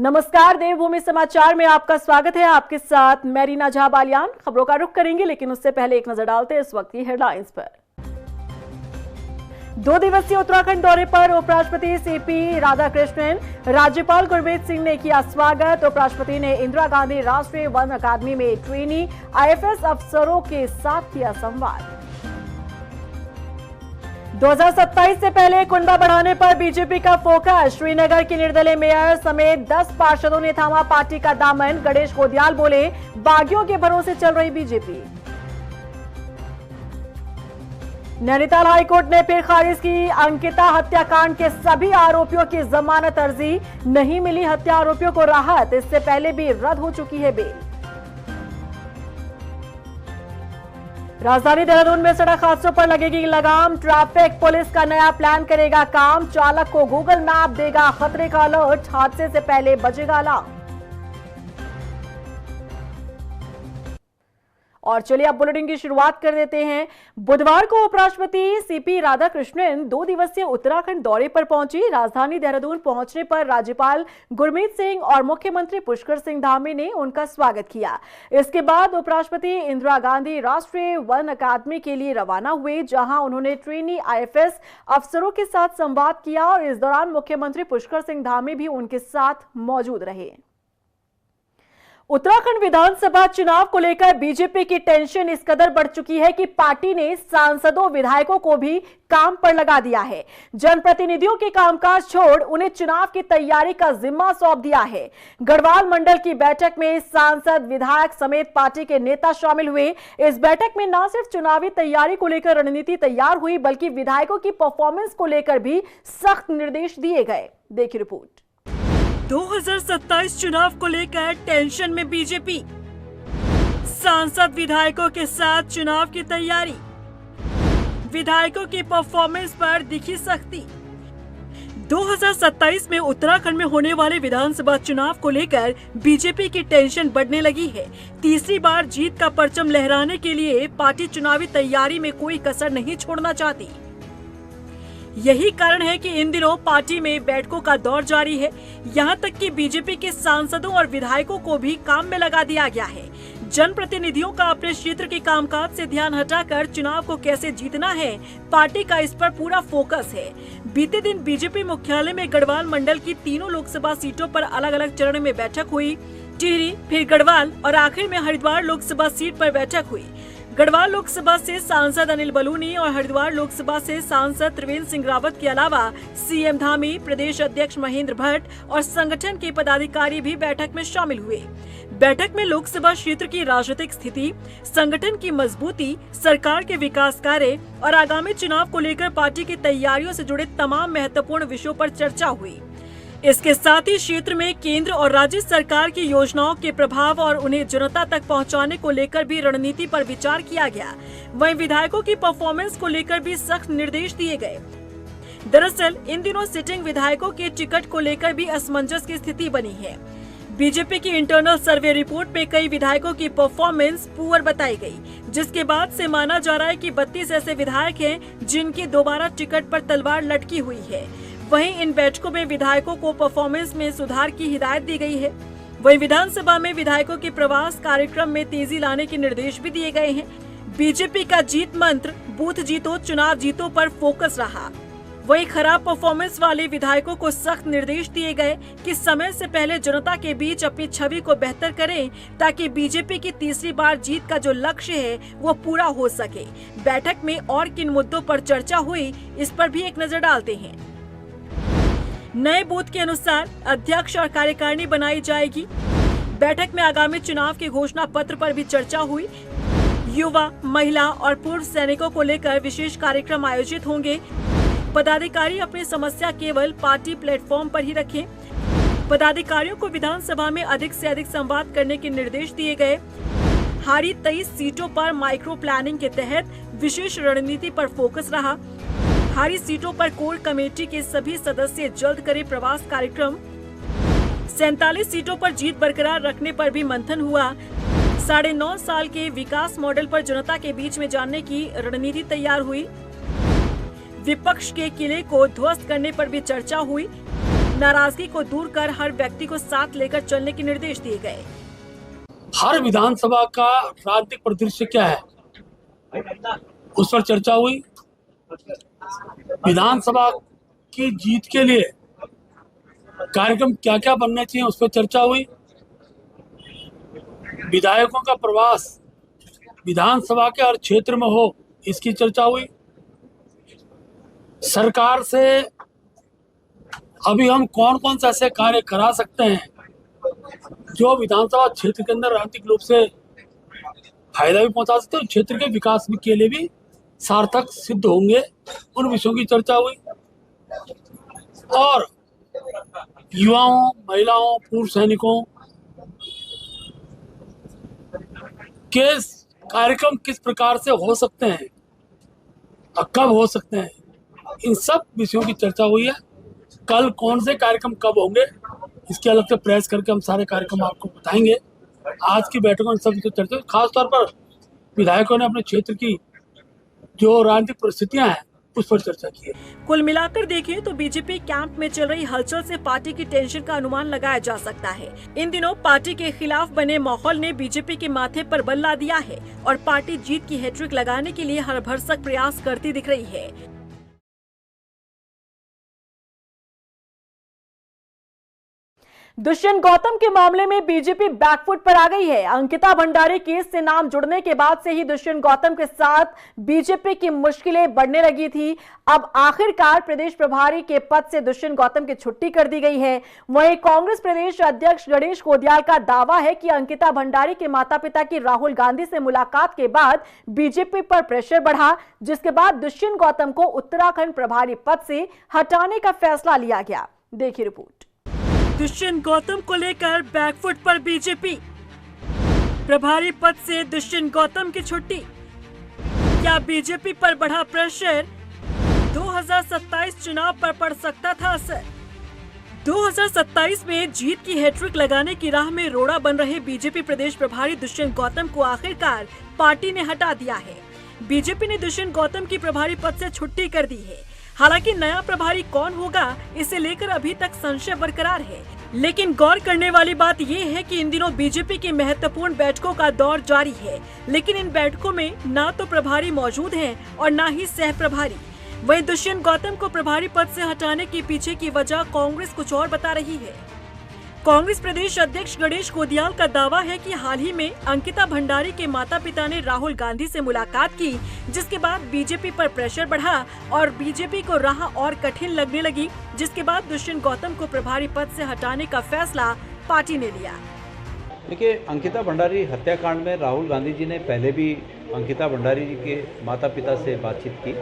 नमस्कार, देवभूमि समाचार में आपका स्वागत है। आपके साथ मैं रीना झा बालियान। खबरों का रुख करेंगे, लेकिन उससे पहले एक नजर डालते हैं इस वक्त की हेडलाइंस पर। 2 दिवसीय उत्तराखंड दौरे पर उपराष्ट्रपति सीपी राधाकृष्णन, राज्यपाल गुरमीत सिंह ने किया स्वागत। उपराष्ट्रपति ने इंदिरा गांधी राष्ट्रीय वन अकादमी में ट्रेनी आईएफएस अफसरों के साथ किया संवाद। 2027 से पहले कुंडा बढ़ाने पर बीजेपी का फोकस। श्रीनगर की निर्दलीय मेयर समेत 10 पार्षदों ने थामा पार्टी का दामन। गणेश गोदियाल बोले, बागियों के भरोसे चल रही बीजेपी। नैनीताल हाईकोर्ट ने फिर खारिज की अंकिता हत्याकांड के सभी आरोपियों की जमानत अर्जी। नहीं मिली हत्या आरोपियों को राहत, इससे पहले भी रद्द हो चुकी है बेल। राजधानी देहरादून में सड़क हादसों पर लगेगी लगाम। ट्रैफिक पुलिस का नया प्लान करेगा काम। चालक को गूगल मैप देगा खतरे का अलर्ट। हादसे से पहले बजेगा अलार्म। और चलिए अब बुलेटिन की शुरुआत कर देते हैं। बुधवार को उपराष्ट्रपति सीपी राधाकृष्णन 2 दिवसीय उत्तराखंड दौरे पर पहुंची। राजधानी देहरादून पहुंचने पर राज्यपाल गुरमीत सिंह और मुख्यमंत्री पुष्कर सिंह धामी ने उनका स्वागत किया। इसके बाद उपराष्ट्रपति इंदिरा गांधी राष्ट्रीय वन अकादमी के लिए रवाना हुए, जहां उन्होंने ट्रेनी आईएफएस अफसरों के साथ संवाद किया और इस दौरान मुख्यमंत्री पुष्कर सिंह धामी भी उनके साथ मौजूद रहे। उत्तराखंड विधानसभा चुनाव को लेकर बीजेपी की टेंशन इस कदर बढ़ चुकी है कि पार्टी ने सांसदों विधायकों को भी काम पर लगा दिया है। जनप्रतिनिधियों के कामकाज छोड़ उन्हें चुनाव की तैयारी का जिम्मा सौंप दिया है। गढ़वाल मंडल की बैठक में सांसद, विधायक समेत पार्टी के नेता शामिल हुए। इस बैठक में न सिर्फ चुनावी तैयारी को लेकर रणनीति तैयार हुई, बल्कि विधायकों की परफॉर्मेंस को लेकर भी सख्त निर्देश दिए गए। देखिए रिपोर्ट। 2027 चुनाव को लेकर टेंशन में बीजेपी। सांसद विधायकों के साथ चुनाव की तैयारी। विधायकों की परफॉर्मेंस पर दिखी सख्ती। 2027 में उत्तराखंड में होने वाले विधानसभा चुनाव को लेकर बीजेपी की टेंशन बढ़ने लगी है। तीसरी बार जीत का परचम लहराने के लिए पार्टी चुनावी तैयारी में कोई कसर नहीं छोड़ना चाहती। यही कारण है कि इन दिनों पार्टी में बैठकों का दौर जारी है। यहां तक कि बीजेपी के सांसदों और विधायकों को भी काम में लगा दिया गया है। जनप्रतिनिधियों का अपने क्षेत्र के कामकाज से ध्यान हटाकर चुनाव को कैसे जीतना है, पार्टी का इस पर पूरा फोकस है। बीते दिन बीजेपी मुख्यालय में गढ़वाल मंडल की तीनों लोकसभा सीटों पर अलग अलग चरण में बैठक हुई। टिहरी, फिर गढ़वाल और आखिर में हरिद्वार लोकसभा सीट पर बैठक हुई। गढ़वाल लोकसभा से सांसद अनिल बलूनी और हरिद्वार लोकसभा से सांसद त्रिवेंद्र सिंह रावत के अलावा सीएम धामी, प्रदेश अध्यक्ष महेंद्र भट्ट और संगठन के पदाधिकारी भी बैठक में शामिल हुए। बैठक में लोकसभा क्षेत्र की राजनीतिक स्थिति, संगठन की मजबूती, सरकार के विकास कार्य और आगामी चुनाव को लेकर पार्टी की तैयारियों से जुड़े तमाम महत्वपूर्ण विषयों पर चर्चा हुई। इसके साथ ही क्षेत्र में केंद्र और राज्य सरकार की योजनाओं के प्रभाव और उन्हें जनता तक पहुंचाने को लेकर भी रणनीति पर विचार किया गया। वहीं विधायकों की परफॉर्मेंस को लेकर भी सख्त निर्देश दिए गए। दरअसल इन दिनों सिटिंग विधायकों के टिकट को लेकर भी असमंजस की स्थिति बनी है। बीजेपी की इंटरनल सर्वे रिपोर्ट में कई विधायकों की परफॉर्मेंस पुअर बताई गई, जिसके बाद से माना जा रहा है कि 32 ऐसे विधायक हैं जिनकी दोबारा टिकट पर तलवार लटकी हुई है। वहीं इन बैठकों में विधायकों को परफॉर्मेंस में सुधार की हिदायत दी गई है। वहीं विधानसभा में विधायकों के प्रवास कार्यक्रम में तेजी लाने के निर्देश भी दिए गए हैं। बीजेपी का जीत मंत्र बूथ जीतो चुनाव जीतो पर फोकस रहा। वहीं खराब परफॉर्मेंस वाले विधायकों को सख्त निर्देश दिए गए कि समय से पहले जनता के बीच अपनी छवि को बेहतर करें, ताकि बीजेपी की तीसरी बार जीत का जो लक्ष्य है वो पूरा हो सके। बैठक में और किन मुद्दों पर चर्चा हुई, इस पर भी एक नजर डालते हैं। नए बूथ के अनुसार अध्यक्ष और कार्यकारिणी बनाई जाएगी। बैठक में आगामी चुनाव के घोषणा पत्र पर भी चर्चा हुई। युवा, महिला और पूर्व सैनिकों को लेकर विशेष कार्यक्रम आयोजित होंगे। पदाधिकारी अपनी समस्या केवल पार्टी प्लेटफॉर्म पर ही रखें। पदाधिकारियों को विधानसभा में अधिक से अधिक संवाद करने के निर्देश दिए गए। हारी 23 सीटों पर माइक्रो प्लानिंग के तहत विशेष रणनीति पर फोकस रहा। हारी सीटों पर कोर कमेटी के सभी सदस्य जल्द करें प्रवास कार्यक्रम। 47 सीटों पर जीत बरकरार रखने पर भी मंथन हुआ। 9.5 साल के विकास मॉडल पर जनता के बीच में जानने की रणनीति तैयार हुई। विपक्ष के किले को ध्वस्त करने पर भी चर्चा हुई। नाराजगी को दूर कर हर व्यक्ति को साथ लेकर चलने के निर्देश दिए गए। हर विधानसभा का राजनीतिक परिदृश्य क्या है, उस पर चर्चा हुई। विधानसभा की जीत के लिए कार्यक्रम क्या क्या बनने चाहिए, उस पर चर्चा हुई। विधायकों का प्रवास विधानसभा के हर क्षेत्र में हो, इसकी चर्चा हुई। सरकार से अभी हम कौन कौन से ऐसे कार्य करा सकते हैं जो विधानसभा क्षेत्र के अंदर राजनीतिक रूप से फायदा भी पहुंचा सकते हैं, क्षेत्र के विकास के लिए भी सार्थक सिद्ध होंगे, उन विषयों की चर्चा हुई। और युवाओं, महिलाओं, पूर्व सैनिकों के कार्यक्रम किस प्रकार से हो सकते हैं और कब हो सकते हैं, इन सब विषयों की चर्चा हुई है। कल कौन से कार्यक्रम कब होंगे, इसके अलग से प्रेस करके हम सारे कार्यक्रम आपको बताएंगे। आज की बैठक में सब चर्चा, खास तौर पर विधायकों ने अपने क्षेत्र की जो राजनीतिक परिस्थितियां हैं उस पर चर्चा की है। कुल मिलाकर देखें तो बीजेपी कैंप में चल रही हलचल से पार्टी की टेंशन का अनुमान लगाया जा सकता है। इन दिनों पार्टी के खिलाफ बने माहौल ने बीजेपी के माथे पर बल ला दिया है और पार्टी जीत की हैट्रिक लगाने के लिए हर भरसक प्रयास करती दिख रही है। दुष्यंत गौतम के मामले में बीजेपी बैकफुट पर आ गई है। अंकिता भंडारी केस से नाम जुड़ने के बाद से ही दुष्यंत गौतम के साथ बीजेपी की मुश्किलें बढ़ने लगी थी। अब आखिरकार प्रदेश प्रभारी के पद से दुष्यंत गौतम की छुट्टी कर दी गई है। वहीं कांग्रेस प्रदेश अध्यक्ष गणेश कोदियाल का दावा है कि अंकिता भंडारी के माता पिता की राहुल गांधी से मुलाकात के बाद बीजेपी पर प्रेशर बढ़ा, जिसके बाद दुष्यंत गौतम को उत्तराखंड प्रभारी पद से हटाने का फैसला लिया गया। देखिए रिपोर्ट। दुष्यंत गौतम को लेकर बैकफुट पर बीजेपी, प्रभारी पद से दुष्यंत गौतम की छुट्टी। क्या बीजेपी पर बढ़ा प्रेशर? 2027 चुनाव पर पड़ सकता था असर। 2027 में जीत की हैट्रिक लगाने की राह में रोड़ा बन रहे बीजेपी प्रदेश प्रभारी दुष्यंत गौतम को आखिरकार पार्टी ने हटा दिया है। बीजेपी ने दुष्यंत गौतम की प्रभारी पद से छुट्टी कर दी है। हालांकि नया प्रभारी कौन होगा, इसे लेकर अभी तक संशय बरकरार है। लेकिन गौर करने वाली बात यह है कि इन दिनों बीजेपी की महत्वपूर्ण बैठकों का दौर जारी है, लेकिन इन बैठकों में ना तो प्रभारी मौजूद हैं और ना ही सह प्रभारी। वहीं दुष्यंत गौतम को प्रभारी पद से हटाने के पीछे की वजह कांग्रेस कुछ और बता रही है। कांग्रेस प्रदेश अध्यक्ष गणेश कोदियाल का दावा है कि हाल ही में अंकिता भंडारी के माता पिता ने राहुल गांधी से मुलाकात की, जिसके बाद बीजेपी पर प्रेशर बढ़ा और बीजेपी को राह और कठिन लगने लगी, जिसके बाद दुष्यंत गौतम को प्रभारी पद से हटाने का फैसला पार्टी ने लिया। देखिए, अंकिता भंडारी हत्याकांड में राहुल गांधी जी ने पहले भी अंकिता भंडारी जी के माता पिता से बातचीत की,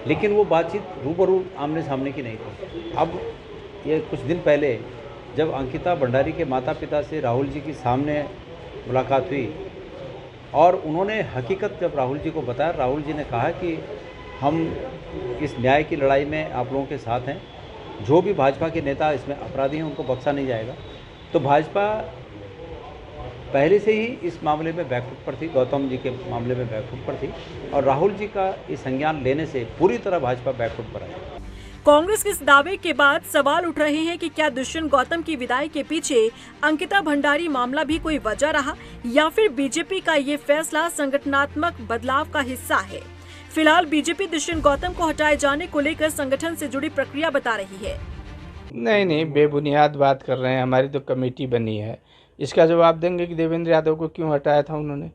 लेकिन वो बातचीत रूबरू आमने सामने की नहीं थी। अब ये कुछ दिन पहले जब अंकिता भंडारी के माता पिता से राहुल जी की सामने मुलाकात हुई और उन्होंने हकीकत जब राहुल जी को बताया, राहुल जी ने कहा कि हम इस न्याय की लड़ाई में आप लोगों के साथ हैं। जो भी भाजपा के नेता इसमें अपराधी हैं उनको बख्शा नहीं जाएगा। तो भाजपा पहले से ही इस मामले में बैकफुट पर थी, गौतम जी के मामले में बैकफुट पर थी और राहुल जी का इस संज्ञान लेने से पूरी तरह भाजपा बैकफुट पर आई। कांग्रेस के इस दावे के बाद सवाल उठ रहे हैं कि क्या दुष्यंत गौतम की विदाई के पीछे अंकिता भंडारी मामला भी कोई वजह रहा या फिर बीजेपी का ये फैसला संगठनात्मक बदलाव का हिस्सा है। फिलहाल बीजेपी दुष्यंत गौतम को हटाए जाने को लेकर संगठन से जुड़ी प्रक्रिया बता रही है। नहीं, बेबुनियाद बात कर रहे हैं। हमारी तो कमेटी बनी है, इसका जवाब देंगे कि देवेंद्र यादव को क्यों हटाया था उन्होंने।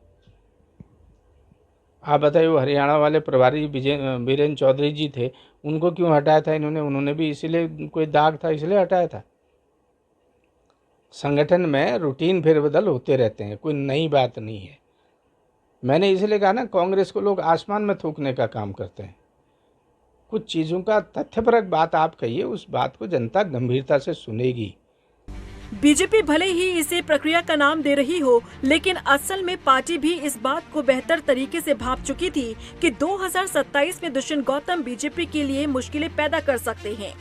आप बताइए, वो हरियाणा वाले प्रभारी बीरेन्द्र चौधरी जी थे, उनको क्यों हटाया था इन्होंने? उन्होंने भी इसीलिए कोई दाग था इसलिए हटाया था। संगठन में रूटीन फेरबदल होते रहते हैं, कोई नई बात नहीं है। मैंने इसलिए कहा ना, कांग्रेस को लोग आसमान में थूकने का काम करते हैं। कुछ चीज़ों का तथ्यपरक बात आप कहिए, उस बात को जनता गंभीरता से सुनेगी। बीजेपी भले ही इसे प्रक्रिया का नाम दे रही हो, लेकिन असल में पार्टी भी इस बात को बेहतर तरीके से भांप चुकी थी कि 2027 में दुष्यंत गौतम बीजेपी के लिए मुश्किलें पैदा कर सकते हैं।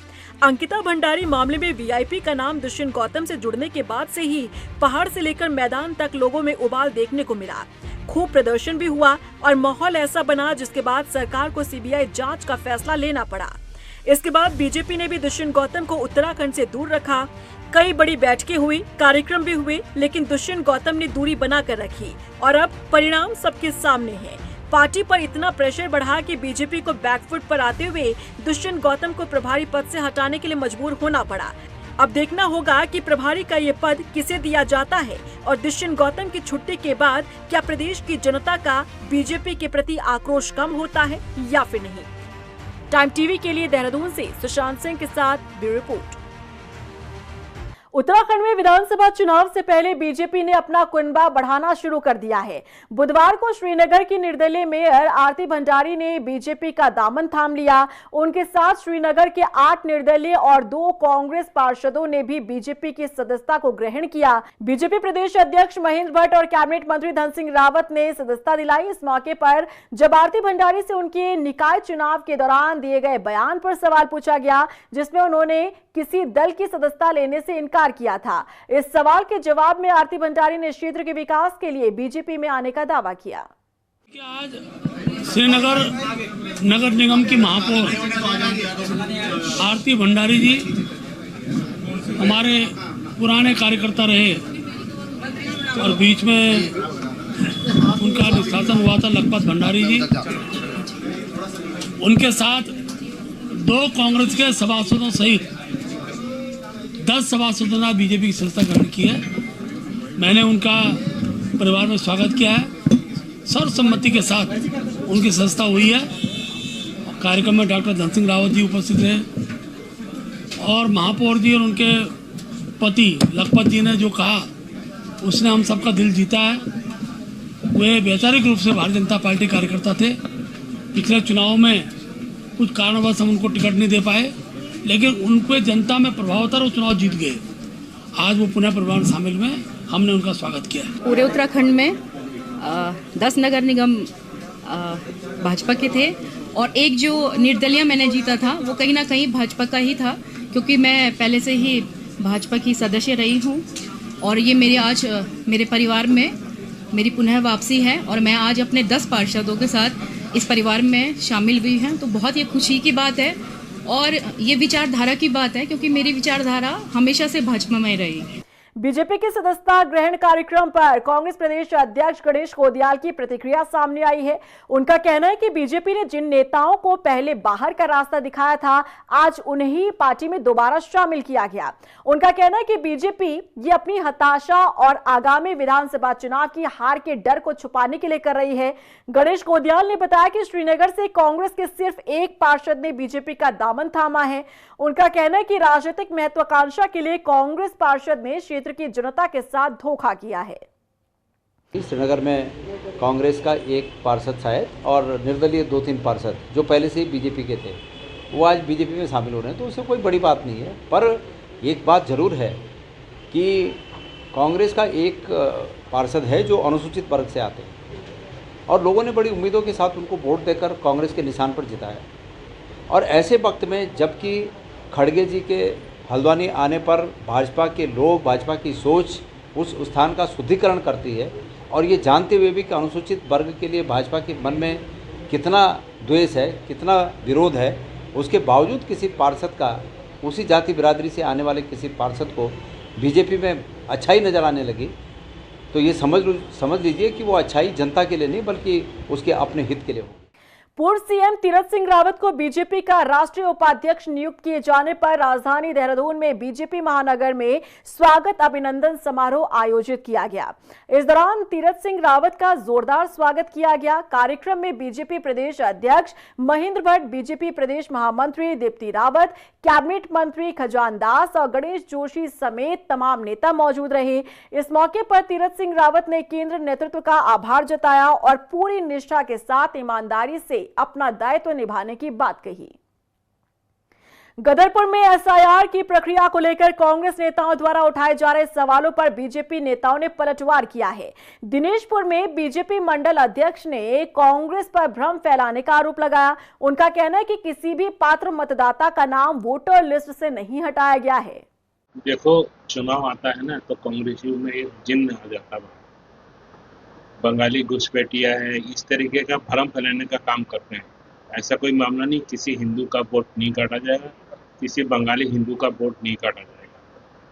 अंकिता भंडारी मामले में वीआईपी का नाम दुष्यंत गौतम से जुड़ने के बाद से ही पहाड़ से लेकर मैदान तक लोगों में उबाल देखने को मिला। खूब प्रदर्शन भी हुआ और माहौल ऐसा बना जिसके बाद सरकार को सीबीआई जांच का फैसला लेना पड़ा। इसके बाद बीजेपी ने भी दुष्यंत गौतम को उत्तराखंड से दूर रखा। कई बड़ी बैठकें हुई, कार्यक्रम भी हुए, लेकिन दुष्यंत गौतम ने दूरी बनाकर रखी और अब परिणाम सबके सामने है। पार्टी पर इतना प्रेशर बढ़ा कि बीजेपी को बैकफुट पर आते हुए दुष्यंत गौतम को प्रभारी पद से हटाने के लिए मजबूर होना पड़ा। अब देखना होगा कि प्रभारी का ये पद किसे दिया जाता है और दुष्यंत गौतम की छुट्टी के बाद क्या प्रदेश की जनता का बीजेपी के प्रति आक्रोश कम होता है या फिर नहीं। टाइम टीवी के लिए देहरादून से सुशांत सिंह के साथ ब्यूरो रिपोर्ट। उत्तराखंड में विधानसभा चुनाव से पहले बीजेपी ने अपना कुनबा बढ़ाना शुरू कर दिया है। बुधवार को श्रीनगर की निर्दलीय मेयर आरती भंडारी ने बीजेपी का दामन थाम लिया। उनके साथ श्रीनगर के 8 निर्दलीय और 2 कांग्रेस पार्षदों ने भी बीजेपी की सदस्यता को ग्रहण किया। बीजेपी प्रदेश अध्यक्ष महेंद्र भट्ट और कैबिनेट मंत्री धन सिंह रावत ने सदस्यता दिलाई। इस मौके पर जब आरती भंडारी से उनके निकाय चुनाव के दौरान दिए गए बयान पर सवाल पूछा गया, जिसमें उन्होंने किसी दल की सदस्यता लेने से इनकार किया था। इस सवाल के जवाब में आरती भंडारी ने क्षेत्र के विकास के लिए बीजेपी में आने का दावा किया। आज श्रीनगर नगर निगम की महापौर आरती भंडारी जी हमारे पुराने कार्यकर्ता रहे और बीच में उनका निष्कासन हुआ था लखपत भंडारी जी। उनके साथ 2 कांग्रेस के सभासदों सहित 10 सभासदों ने बीजेपी की सदस्यता ग्रहण की है। मैंने उनका परिवार में स्वागत किया है। सर्वसम्मति के साथ उनकी सदस्यता हुई है। कार्यक्रम में डॉक्टर धन सिंह रावत जी उपस्थित रहे और महापौर जी और उनके पति लखपत जी ने जो कहा उसने हम सबका दिल जीता है। वे वैचारिक रूप से भारतीय जनता पार्टी कार्यकर्ता थे। पिछले चुनाव में कुछ कारणवश हम उनको टिकट नहीं दे पाए, लेकिन उनके जनता में प्रभाव था और वो चुनाव जीत गए। आज वो पुनः परिवार शामिल में हमने उनका स्वागत किया। पूरे उत्तराखंड में 10 नगर निगम भाजपा के थे और एक जो निर्दलीय मैंने जीता था वो कहीं ना कहीं भाजपा का ही था, क्योंकि मैं पहले से ही भाजपा की सदस्य रही हूँ और ये मेरे आज मेरे परिवार में मेरी पुनः वापसी है और मैं आज अपने 10 पार्षदों के साथ इस परिवार में शामिल हुई हैं। तो बहुत ही खुशी की बात है और ये विचारधारा की बात है, क्योंकि मेरी विचारधारा हमेशा से भाजपा में रही। बीजेपी के सदस्यता ग्रहण कार्यक्रम पर कांग्रेस प्रदेश अध्यक्ष गणेश गोदियाल की प्रतिक्रिया सामने आई है। उनका कहना है कि बीजेपी ने जिन नेताओं को पहले बाहर का रास्ता दिखाया था, आज उन्हें पार्टी में दोबारा शामिल किया गया। उनका कहना है कि बीजेपी ये अपनी हताशा और आगामी विधानसभा चुनाव की हार के डर को छुपाने के लिए कर रही है। गणेश गोदियाल ने बताया कि श्रीनगर से कांग्रेस के सिर्फ एक पार्षद ने बीजेपी का दामन थामा है। उनका कहना है कि राजनीतिक महत्वाकांक्षा के लिए कांग्रेस पार्षद ने क्षेत्र की जनता के साथ धोखा किया है। श्रीनगर में कांग्रेस का एक पार्षद शायद और निर्दलीय 2-3 पार्षद जो पहले से ही बीजेपी के थे वो आज बीजेपी में शामिल हो रहे हैं, तो उससे कोई बड़ी बात नहीं है। पर एक बात जरूर है कि कांग्रेस का एक पार्षद है जो अनुसूचित वर्ग से आते हैं और लोगों ने बड़ी उम्मीदों के साथ उनको वोट देकर कांग्रेस के निशान पर जिताया। और ऐसे वक्त में जबकि खड़गे जी के हल्द्वानी आने पर भाजपा के लोग, भाजपा की सोच उस स्थान का शुद्धिकरण करती है और ये जानते हुए भी कि अनुसूचित वर्ग के लिए भाजपा के मन में कितना द्वेष है, कितना विरोध है, उसके बावजूद किसी पार्षद का, उसी जाति बिरादरी से आने वाले किसी पार्षद को बीजेपी में अच्छाई नज़र आने लगी, तो ये समझ लीजिए कि वो अच्छाई जनता के लिए नहीं बल्कि उसके अपने हित के लिए हो। पूर्व सीएम तीरथ सिंह रावत को बीजेपी का राष्ट्रीय उपाध्यक्ष नियुक्त किए जाने पर राजधानी देहरादून में बीजेपी महानगर में स्वागत अभिनंदन समारोह आयोजित किया गया। इस दौरान तीरथ सिंह रावत का जोरदार स्वागत किया गया। कार्यक्रम में बीजेपी प्रदेश अध्यक्ष महेंद्र भट्ट, बीजेपी प्रदेश महामंत्री दीप्ति रावत, कैबिनेट मंत्री खजान दास और गणेश जोशी समेत तमाम नेता मौजूद रहे। इस मौके पर तीरथ सिंह रावत ने केंद्र नेतृत्व का आभार जताया और पूरी निष्ठा के साथ ईमानदारी से अपना दायित्व निभाने की बात कही। गदरपुर में एसआईआर की प्रक्रिया को लेकर कांग्रेस नेताओं द्वारा उठाए जा रहे सवालों पर बीजेपी नेताओं ने पलटवार किया है। दिनेशपुर में बीजेपी मंडल अध्यक्ष ने कांग्रेस पर भ्रम फैलाने का आरोप लगाया। उनका कहना है कि किसी भी पात्र मतदाता का नाम वोटर लिस्ट से नहीं हटाया गया है। देखो, चुनाव आता है ना तो कांग्रेसियों में एक जिन्न आ जाता है, बंगाली घुसपैठिया है, इस तरीके का भ्रम फैलाने का काम करते हैं। ऐसा कोई मामला नहीं, किसी हिंदू का वोट नहीं काटा जाएगा, किसी बंगाली हिंदू का वोट नहीं काटा जाएगा।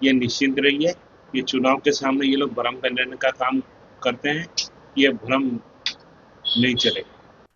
ये निश्चिंत रहिए, ये चुनाव के सामने ये लोग भ्रम फैलाने का काम करते हैं, ये भ्रम नहीं चलेगा।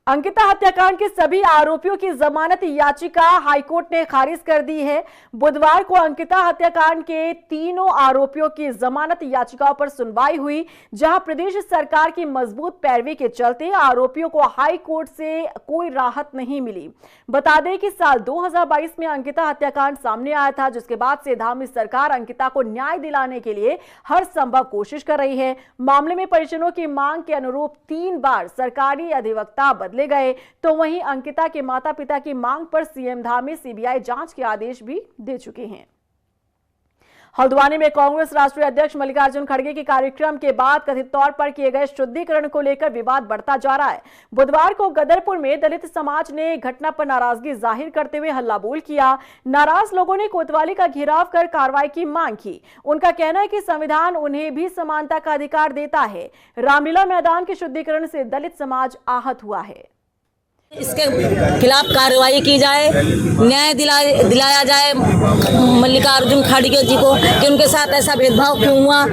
अंकिता हत्याकांड के सभी आरोपियों की जमानत याचिका हाईकोर्ट ने खारिज कर दी है। बुधवार को अंकिता हत्याकांड के तीनों आरोपियों की जमानत याचिकाओं पर सुनवाई हुई, जहां प्रदेश सरकार की मजबूत पैरवी के चलते आरोपियों को हाई कोर्ट से कोई राहत नहीं मिली। बता दें कि साल 2022 में अंकिता हत्याकांड सामने आया था, जिसके बाद से धामी सरकार अंकिता को न्याय दिलाने के लिए हर संभव कोशिश कर रही है। मामले में परिजनों की मांग के अनुरूप 3 बार सरकारी अधिवक्ता बदले गए, तो वहीं अंकिता के माता पिता की मांग पर सीएम धामी सीबीआई जांच के आदेश भी दे चुके हैं। हल्द्वानी में कांग्रेस राष्ट्रीय अध्यक्ष मल्लिकार्जुन खड़गे के कार्यक्रम के बाद कथित तौर पर किए गए शुद्धिकरण को लेकर विवाद बढ़ता जा रहा है। बुधवार को गदरपुर में दलित समाज ने घटना पर नाराजगी जाहिर करते हुए हल्ला बोल किया। नाराज लोगों ने कोतवाली का घेराव कर कार्रवाई की मांग की। उनका कहना है कि संविधान उन्हें भी समानता का अधिकार देता है। रामलीला मैदान के शुद्धिकरण से दलित समाज आहत हुआ है। इसके खिलाफ कार्रवाई की जाए, न्याय दिलाया जाए मल्लिकार्जुन खड़गे जी को कि उनके साथ ऐसा भेदभाव क्यों हुआ,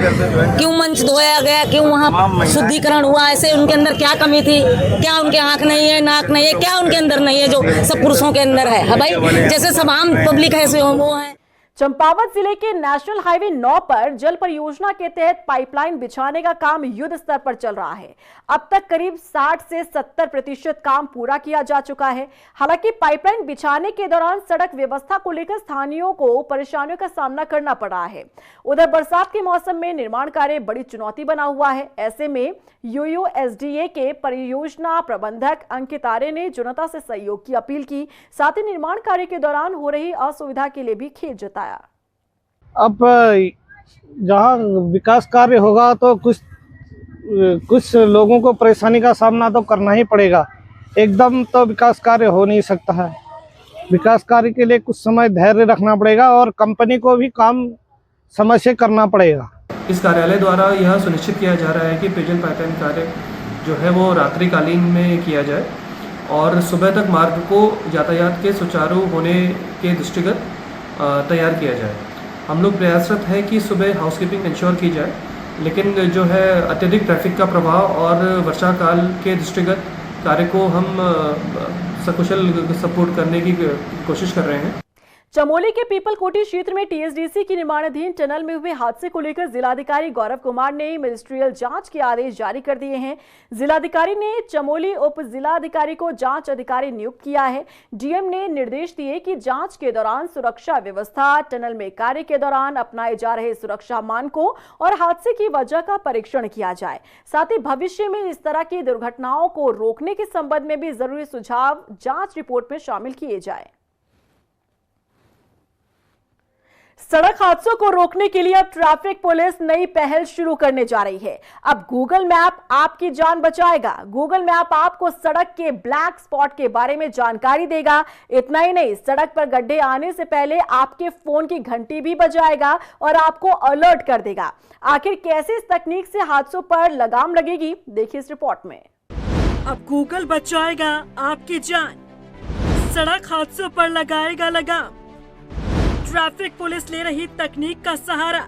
क्यों मंच धोया गया, क्यों वहाँ शुद्धिकरण हुआ, ऐसे उनके अंदर क्या कमी थी, क्या उनके आँख नहीं है, नाक नहीं है, क्या उनके अंदर नहीं है जो सब पुरुषों के अंदर है भाई, जैसे सब आम पब्लिक है ऐसे वो है। चंपावत जिले के नेशनल हाईवे 9 पर जल परियोजना के तहत पाइपलाइन बिछाने का काम युद्ध स्तर पर चल रहा है। अब तक करीब 60 से 70% काम पूरा किया जा चुका है। हालांकि पाइपलाइन बिछाने के दौरान सड़क व्यवस्था को लेकर स्थानीयों को परेशानियों का सामना करना पड़ रहा है। उधर बरसात के मौसम में निर्माण कार्य बड़ी चुनौती बना हुआ है। ऐसे में यूयूएसडीए के परियोजना प्रबंधक अंकित आर्य ने जनता से सहयोग की अपील की। साथ ही निर्माण कार्य के दौरान हो रही असुविधा के लिए भी खेद जताया। अब जहाँ विकास कार्य होगा तो कुछ लोगों को परेशानी का सामना तो करना ही पड़ेगा। एकदम तो विकास कार्य हो नहीं सकता है। विकास कार्य के लिए कुछ समय धैर्य रखना पड़ेगा और कंपनी को भी काम समय से करना पड़ेगा। इस कार्यालय द्वारा यह सुनिश्चित किया जा रहा है कि पेयजल पाइपलाइन कार्य जो है वो रात्रिकालीन में किया जाए और सुबह तक मार्ग को यातायात के सुचारू होने के दृष्टिगत तैयार किया जाए। हम लोग प्रयासरत हैं कि सुबह हाउसकीपिंग इंश्योर की जाए, लेकिन जो है अत्यधिक ट्रैफिक का प्रभाव और वर्षा काल के दृष्टिगत कार्य को हम सकुशल सपोर्ट करने की कोशिश कर रहे हैं। चमोली के पीपलकोटी क्षेत्र में टीएसडीसी की निर्माणाधीन टनल में हुए हादसे को लेकर जिलाधिकारी गौरव कुमार ने मजिस्ट्रियल जांच के आदेश जारी कर दिए हैं। जिलाधिकारी ने चमोली उप जिलाधिकारी को जांच अधिकारी नियुक्त किया है। डीएम ने निर्देश दिए कि जांच के दौरान सुरक्षा व्यवस्था, टनल में कार्य के दौरान अपनाए जा रहे सुरक्षा मानकों और हादसे की वजह का परीक्षण किया जाए। साथ ही भविष्य में इस तरह की दुर्घटनाओं को रोकने के संबंध में भी जरूरी सुझाव जांच रिपोर्ट में शामिल किए जाए। सड़क हादसों को रोकने के लिए अब ट्रैफिक पुलिस नई पहल शुरू करने जा रही है। अब गूगल मैप आपकी जान बचाएगा। गूगल मैप आपको सड़क के ब्लैक स्पॉट के बारे में जानकारी देगा। इतना ही नहीं, सड़क पर गड्ढे आने से पहले आपके फोन की घंटी भी बजाएगा और आपको अलर्ट कर देगा। आखिर कैसे इस तकनीक से हादसों पर लगाम लगेगी, देखिए इस रिपोर्ट में। अब गूगल बचाएगा आपकी जान, सड़क हादसों पर लगाएगा लगाम। ट्रैफिक पुलिस ले रही तकनीक का सहारा,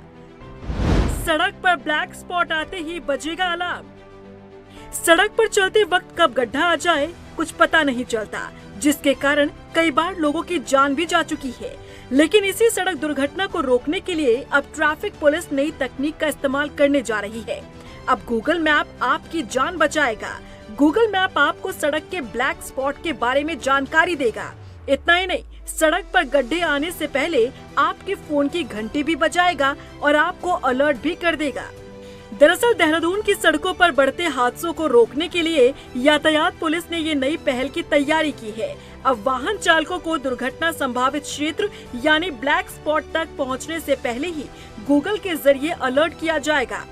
सड़क पर ब्लैक स्पॉट आते ही बजेगा अलार्म। सड़क पर चलते वक्त कब गड्ढा आ जाए कुछ पता नहीं चलता, जिसके कारण कई बार लोगों की जान भी जा चुकी है। लेकिन इसी सड़क दुर्घटना को रोकने के लिए अब ट्रैफिक पुलिस नई तकनीक का इस्तेमाल करने जा रही है। अब गूगल मैप आपकी जान बचाएगा। गूगल मैप आपको सड़क के ब्लैक स्पॉट के बारे में जानकारी देगा। इतना ही नहीं, सड़क पर गड्ढे आने से पहले आपके फोन की घंटी भी बजाएगा और आपको अलर्ट भी कर देगा। दरअसल देहरादून की सड़कों पर बढ़ते हादसों को रोकने के लिए यातायात पुलिस ने ये नई पहल की तैयारी की है। अब वाहन चालकों को दुर्घटना संभावित क्षेत्र यानी ब्लैक स्पॉट तक पहुंचने से पहले ही गूगल के जरिए अलर्ट किया जाएगा।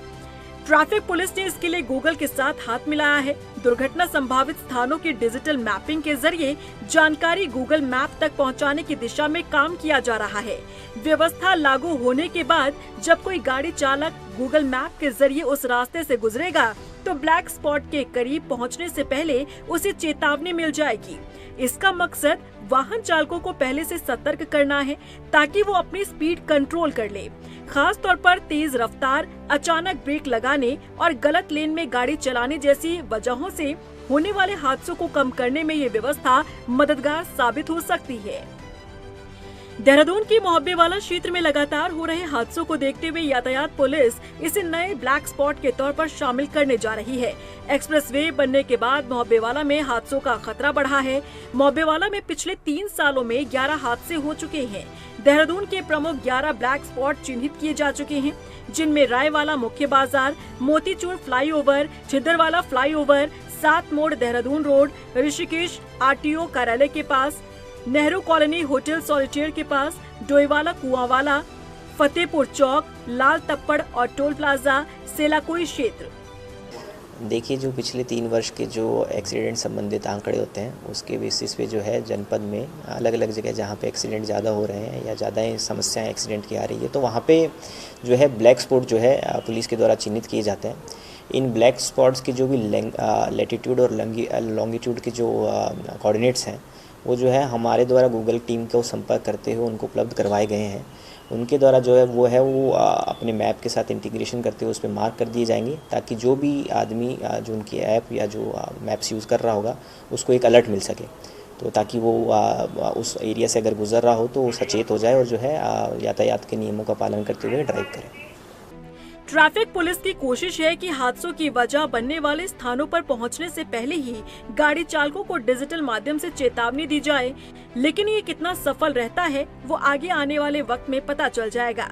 ट्रैफिक पुलिस ने इसके लिए गूगल के साथ हाथ मिलाया है। दुर्घटना संभावित स्थानों की डिजिटल मैपिंग के जरिए जानकारी गूगल मैप तक पहुंचाने की दिशा में काम किया जा रहा है। व्यवस्था लागू होने के बाद जब कोई गाड़ी चालक गूगल मैप के जरिए उस रास्ते से गुजरेगा तो ब्लैक स्पॉट के करीब पहुंचने से पहले उसे चेतावनी मिल जाएगी। इसका मकसद वाहन चालकों को पहले से सतर्क करना है ताकि वो अपनी स्पीड कंट्रोल कर ले। खास तौर पर तेज रफ्तार, अचानक ब्रेक लगाने और गलत लेन में गाड़ी चलाने जैसी वजहों से होने वाले हादसों को कम करने में ये व्यवस्था मददगार साबित हो सकती है। देहरादून की मोहब्बेवाला क्षेत्र में लगातार हो रहे हादसों को देखते हुए यातायात पुलिस इसे नए ब्लैक स्पॉट के तौर पर शामिल करने जा रही है। एक्सप्रेसवे बनने के बाद मोहब्बेवाला में हादसों का खतरा बढ़ा है। मोहब्बेवाला में पिछले 3 सालों में 11 हादसे हो चुके हैं। देहरादून के प्रमुख 11 ब्लैक स्पॉट चिन्हित किए जा चुके हैं, जिनमें रायवाला मुख्य बाजार, मोतीचूर फ्लाईओवर, छिद्दरवाला फ्लाईओवर, 7 मोड़ देहरादून रोड, ऋषिकेश आरटीओ कार्यालय के पास, नेहरू कॉलोनी होटल सॉलिटेयर के पास, डोईवाला कुआंवाला, फतेहपुर चौक, लाल तप्पड़ और टोल प्लाजा, सेलाकोई क्षेत्र। देखिए, जो पिछले 3 वर्ष के जो एक्सीडेंट संबंधित आंकड़े होते हैं उसके बेसिस पे जो है जनपद में अलग अलग जगह जहाँ पे एक्सीडेंट ज़्यादा हो रहे हैं या ज़्यादा समस्याएं एक्सीडेंट की आ रही है, तो वहाँ पे जो है ब्लैक स्पॉट जो है पुलिस के द्वारा चिन्हित किए जाते हैं। इन ब्लैक स्पॉट्स की जो भी लैटिट्यूड और लॉन्गिट्यूड के जो कोऑर्डिनेट्स हैं वो जो है हमारे द्वारा गूगल टीम को संपर्क करते हुए उनको उपलब्ध करवाए गए हैं। उनके द्वारा जो है वो अपने मैप के साथ इंटीग्रेशन करते हुए उस पर मार्क कर दिए जाएंगे ताकि जो भी आदमी जो उनकी ऐप या जो मैप्स यूज़ कर रहा होगा उसको एक अलर्ट मिल सके, तो ताकि वो उस एरिया से अगर गुजर रहा हो तो वो सचेत हो जाए और जो है यातायात के नियमों का पालन करते हुए ड्राइव करे। ट्रैफिक पुलिस की कोशिश है कि हादसों की वजह बनने वाले स्थानों पर पहुंचने से पहले ही गाड़ी चालकों को डिजिटल माध्यम से चेतावनी दी जाए, लेकिन ये कितना सफल रहता है वो आगे आने वाले वक्त में पता चल जाएगा।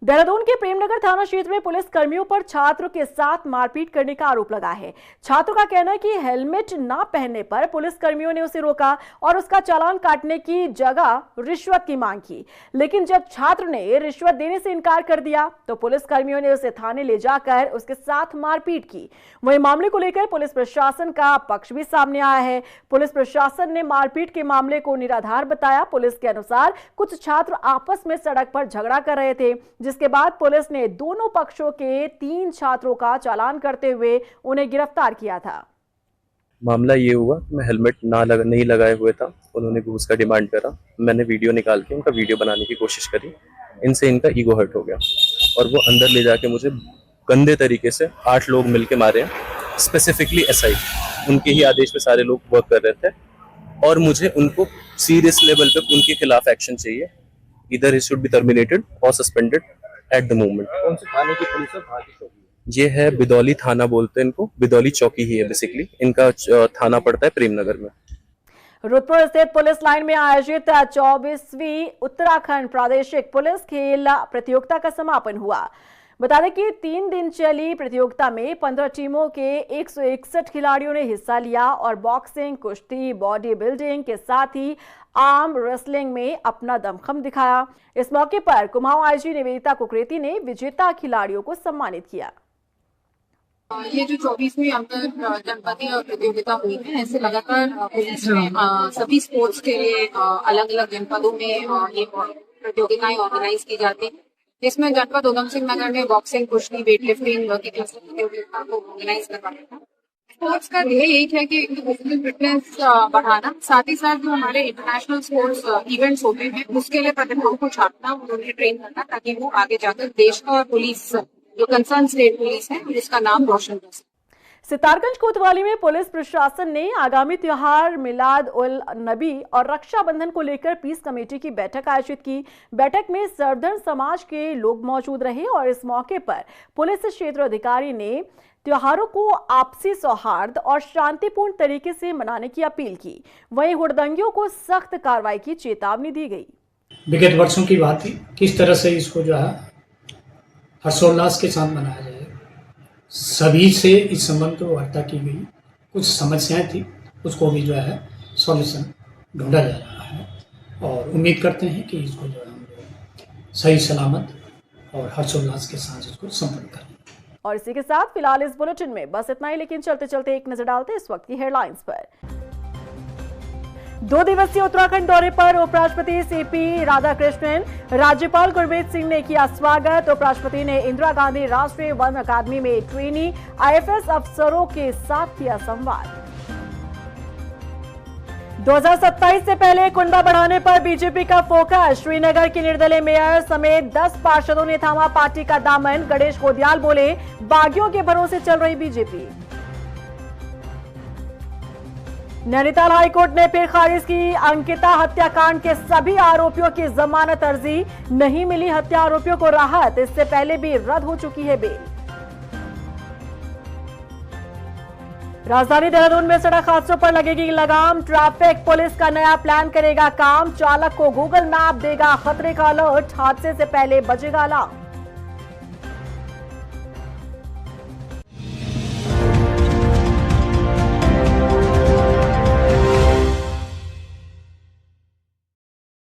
देहरादून के प्रेमनगर थाना क्षेत्र में पुलिस कर्मियों पर छात्र के साथ मारपीट करने का आरोप लगा है। छात्र का कहना है कि हेलमेट ना पहनने पर पुलिस कर्मियों ने उसे रोका और उसका चालान काटने की जगह रिश्वत की मांग की, लेकिन जब छात्र ने रिश्वत देने से इनकार कर दिया तो पुलिस कर्मियों ने उसे थाने ले जाकर उसके साथ मारपीट की। वहीं मामले को लेकर पुलिस प्रशासन का पक्ष भी सामने आया है। पुलिस प्रशासन ने मारपीट के मामले को निराधार बताया। पुलिस के अनुसार कुछ छात्र आपस में सड़क पर झगड़ा कर रहे थे, जिसके बाद पुलिस ने दोनों पक्षों के 3 छात्रों का चालान करते हुए उन्हें गिरफ्तार किया था। मामला ये हुआ कि मैं हेलमेट नहीं लगाए हुए था, उन्होंने घूस का डिमांड करा, मैंने वीडियो निकाल के उनका वीडियो बनाने की कोशिश करी, इनसे इनका ईगो हर्ट हो गया और वो अंदर ले जाके मुझे गंदे तरीके से 8 लोग मिलके मारे हैं। स्पेसिफिकली एसआई उनके ही आदेश पे सारे लोग वर्क कर रहे थे और मुझे उनको सीरियस लेवल पे उनके खिलाफ एक्शन चाहिए। इधर ही शुड बी टर्मिनेटेड और सस्पेंडेड एट द मोमेंट। कौन से थाने की पुलिस है, कहाँ की चौकी? ये है बिदौली थाना, बोलते हैं इनको, बिदौली चौकी ही है बेसिकली, इनका थाना पड़ता है प्रेमनगर में। रुद्रपुर स्थित पुलिस लाइन में आयोजित 24वीं उत्तराखंड प्रादेशिक पुलिस खेल प्रतियोगिता का समापन हुआ। बता दें कि 3 दिन चली प्रतियोगिता में 15 टीमों के 161 खिलाड़ियों ने हिस्सा लिया और बॉक्सिंग, कुश्ती, बॉडी बिल्डिंग के साथ ही आर्म रेसलिंग में अपना दमखम दिखाया। इस मौके पर कुमाऊं आईजी निवेदिता कुकरेती ने विजेता खिलाड़ियों को सम्मानित किया। ये जो 24वीं अंतर जनपदीय प्रतियोगिता हुई है, ऐसे लगातार पुलिस में सभी स्पोर्ट्स के लिए अलग अलग जनपदों में ये प्रतियोगिताएं ऑर्गेनाइज की जाती है, जिसमें जनपद उधम सिंह नगर में बॉक्सिंग, कुश्ती, वेट लिफ्टिंग की प्रतियोगिता को ऑर्गेनाइज करवाया था। स्पोर्ट्स का ध्येय एक है कि फिजिकल फिटनेस बढ़ाना, साथ ही साथ जो हमारे इंटरनेशनल स्पोर्ट्स इवेंट्स होते हैं उसके लिए प्रतिभाओं को छापना, उन्हें ट्रेन करना ताकि वो आगे जाकर देश का पुलिस जो कंसर्न स्टेट पुलिस है उसका नाम रोशन कर सके। सितारगंज कोतवाली में पुलिस प्रशासन ने आगामी त्योहार मिलाद उल नबी और रक्षाबंधन को लेकर पीस कमेटी की बैठक आयोजित की। बैठक में सरदर्द समाज के लोग मौजूद रहे और इस मौके पर पुलिस क्षेत्र अधिकारी ने त्योहारों को आपसी सौहार्द और शांतिपूर्ण तरीके से मनाने की अपील की। वहीं हुड़दंगियों को सख्त कार्रवाई की चेतावनी दी गई। विगत वर्षों की बात थी, किस तरह से इसको जो है हर्षोल्लास के साथ मनाया जाए। सभी से इस संबंध को वार्ता की गई, कुछ समस्याएं थी उसको भी जो है सॉल्यूशन ढूंढा जा रहा है और उम्मीद करते हैं कि इसको जो है हम सही सलामत और हर्षोल्लास के साथ इसको संपन्न करें। और इसी के साथ फिलहाल इस बुलेटिन में बस इतना ही, लेकिन चलते चलते एक नजर डालते इस वक्त की हेडलाइंस पर। 2 दिवसीय उत्तराखंड दौरे पर उपराष्ट्रपति सीपी राधाकृष्णन, राज्यपाल गुरमीत सिंह ने किया स्वागत। उपराष्ट्रपति ने इंदिरा गांधी राष्ट्रीय वन अकादमी में ट्रेनी IFS अफसरों के साथ किया संवाद। 2027 से पहले कुंडा बढ़ाने पर बीजेपी का फोकस। श्रीनगर की निर्दलीय मेयर समेत 10 पार्षदों ने थामा पार्टी का दामन। गणेश गोदियाल बोले, बागियों के भरोसे चल रही बीजेपी। नैनीताल हाईकोर्ट ने फिर खारिज की अंकिता हत्याकांड के सभी आरोपियों की जमानत अर्जी। नहीं मिली हत्या आरोपियों को राहत, इससे पहले भी रद्द हो चुकी है बेल। राजधानी देहरादून में सड़क हादसों पर लगेगी लगाम। ट्रैफिक पुलिस का नया प्लान करेगा काम। चालक को गूगल मैप देगा खतरे का अलर्ट। हादसे से पहले बजेगा अलार्म।